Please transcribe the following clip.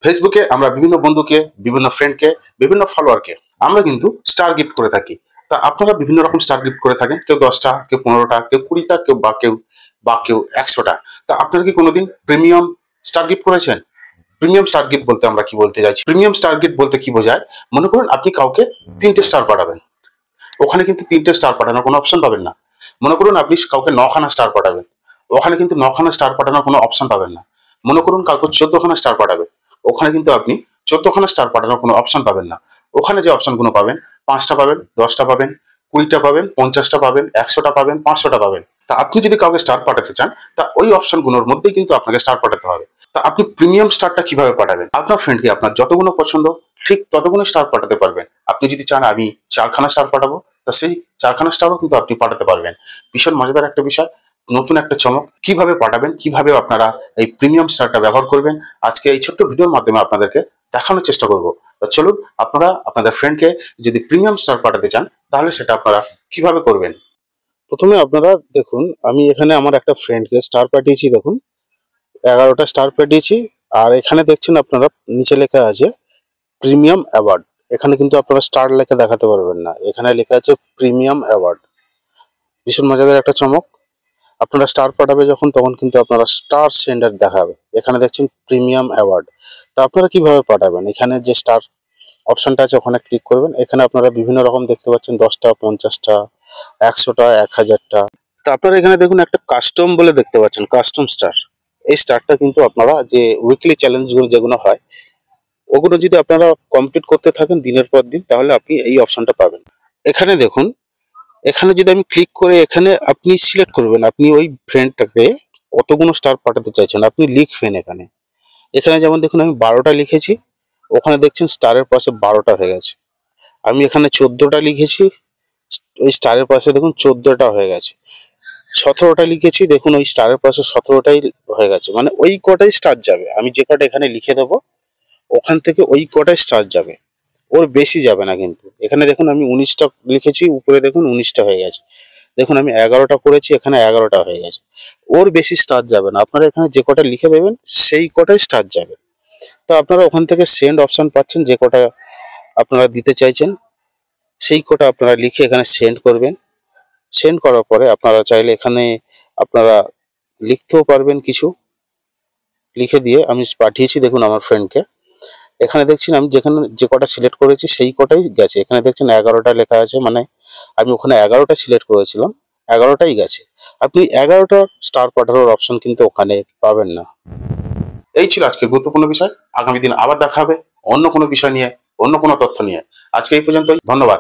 ফেসবুকে আমরা বিভিন্ন বন্ধুকে, বিভিন্ন ফ্রেন্ডকে, বিভিন্ন ফলোয়ারকে আমরা কিন্তু স্টার গিফট করে থাকি। তা আপনারা বিভিন্ন রকম স্টার গিফট করে থাকেন, কেউ 10টা, কেউ 15টা, কেউ 20টা, কেউ 100টা। তা আপনারা কি কোনোদিন প্রিমিয়াম স্টার গিফট করেছেন? প্রিমিয়াম স্টার গিফট বলতে আমরা কি বলতে চাইছি? প্রিমিয়াম স্টার গিফট বলতে কি বোঝায়? মনে করুন আপনি কাউকে 3টে স্টার পাঠাবেন, ওখানে কিন্তু 3টে স্টার পাঠানোর কোনো অপশন পাবেন না। মনে করুন আপনি কাউকে 9খানা স্টার পাঠাবেন, ওখানে কিন্তু 9খানা স্টার পাঠানোর কোনো অপশন পাবেন না। মনে করুন কাউকে 14খানা স্টার পাঠাবেন, ওখানে কিন্তু আপনি 14খানা স্টার পাঠানোর কোনো অপশন পাবেন না। ওখানে যে অপশনগুলো পাবেন, 5টা পাবেন, 10টা পাবেন, 20টা পাবেন, 50টা পাবেন, 100টা পাবেন, 500টা পাবেন। তা আপনি যদি কাউকে স্টার পাঠাতে চান, তা ওই অপশনগুলোর মধ্যেই কিন্তু আপনাকে স্টার পাঠাতে হবে। তা আপনি প্রিমিয়াম স্টারটা কিভাবে পাঠাবেন? আপনার ফ্রেন্ডকে আপনার যতগুলো পছন্দ ঠিক ততগুলো স্টার পাঠাতে পারবেন। আপনি যদি চান আমি 4খানা স্টার পাঠাবো, তা সেই 4খানা স্টারও কিন্তু আপনি পাঠাতে পারবেন। ভীষণ মজাদার একটা বিষয়, নতুন একটা চমক। কিভাবে পাঠাবেন, কিভাবে আপনারা এই প্রিমিয়াম স্টারটা ব্যবহার করবেন, আজকে এই ছোট্ট ভিডিওর মাধ্যমে আপনাদেরকে দেখানোর চেষ্টা করব। তা চলুন, আপনারা আপনাদের ফ্রেন্ডকে যদি প্রিমিয়াম স্টার পাঠাতে চান, তাহলে সেটা আপনারা কিভাবে করবেন। প্রথমে আপনারা দেখুন, আমি এখানে আমার একটা ফ্রেন্ডকে স্টার পাঠিয়েছি। দেখুন 11টা স্টার পাঠিয়েছি। আর এখানে দেখছেন আপনারা নিচে লেখা আছে প্রিমিয়াম অ্যাওয়ার্ড। এখানে কিন্তু আপনারা স্টার লেখা দেখাতে পারবেন না, এখানে লেখা আছে প্রিমিয়াম অ্যাওয়ার্ড। ভীষণ মজাদার একটা চমক। আপনারা স্টার পাঠাবে যখন, তখন কিন্তু আপনারা স্টার সেন্ডার দেখাবে। এখানে দেখছেন প্রিমিয়াম অ্যাওয়ার্ড। তো আপনারা কিভাবে পাঠাবেন? এখানে যে স্টার অপশনটা আছে ওখানে ক্লিক করবেন। এখানে আপনারা বিভিন্ন রকম দেখতে পাচ্ছেন, 10টা, 50টা, 100টা, 1000টা। তো আপনারা এখানে দেখুন একটা কাস্টম বলে দেখতে পাচ্ছেন, কাস্টম স্টার। এই স্টারটা কিন্তু আপনারা যে উইকলি চ্যালেঞ্জগুলো যেগুলো হয়, ওগুলো যদি আপনারা কমপ্লিট করতে থাকেন দিনের পর দিন, তাহলে আপনি এই অপশনটা পাবেন। এখানে দেখুন, এখানে যদি আমি ক্লিক করে এখানে আপনি সিলেক্ট করবেন, আপনি ওই ফ্রেন্ডটাকে কতগুলো স্টার পাঠাতে চাইছেন আপনি লিখবেন। এখানে এখানে যেমন দেখুন আমি 12টা লিখেছি, ওখানে দেখছেন স্টারের পাশে 12টা হয়ে গেছে। আমি এখানে 14টা লিখেছি, ওই স্টারের পাশে দেখুন 14টা হয়ে গেছে। 17টা লিখেছি, দেখুন ওই স্টারের পাশে 17টাই হয়ে গেছে। মানে ওই কটাই স্টার যাবে, আমি যে কটা এখানে লিখে দেবো ওখান থেকে ওই কটাই স্টার যাবে, ওর বেশি যাবে না। কিন্তু এখানে দেখুন আমি 19টা লিখেছি, উপরে দেখুন 19টা হয়ে গেছে। দেখুন আমি 11টা করেছি, এখানে 11টা হয়ে গেছে। ওর বেশি স্টার যাবে না, আপনারা এখানে যে কটা লিখে দেবেন সেই কটাই স্টার যাবে। তো আপনারা ওখান থেকে সেন্ড অপশন পাচ্ছেন, যে কটা আপনারা দিতে চাইছেন সেই কটা আপনারা লিখে এখানে সেন্ড করবেন। সেন্ড করার পরে আপনারা চাইলে এখানে আপনারা লিখতেও পারবেন, কিছু লিখে দিয়ে আমি পাঠিয়েছি দেখুন আমার ফ্রেন্ডকে। এখানে দেখছেন আমি যেখানে যে কটা সিলেক্ট করেছি সেই কটাই গেছে। এখানে দেখছেন 11টা লেখা আছে, মানে আমি ওখানে 11টা সিলেক্ট করেছিলাম, 11টাই গেছে। আপনি 11টা স্টার পাঠানোর অপশন কিন্তু ওখানে পাবেন না। এই ছিল আজকে গুরুত্বপূর্ণ বিষয়। আগামী দিন আবার দেখা হবে অন্য কোনো বিষয় নিয়ে, অন্য কোনো তথ্য নিয়ে। আজকে এই পর্যন্তই, ধন্যবাদ।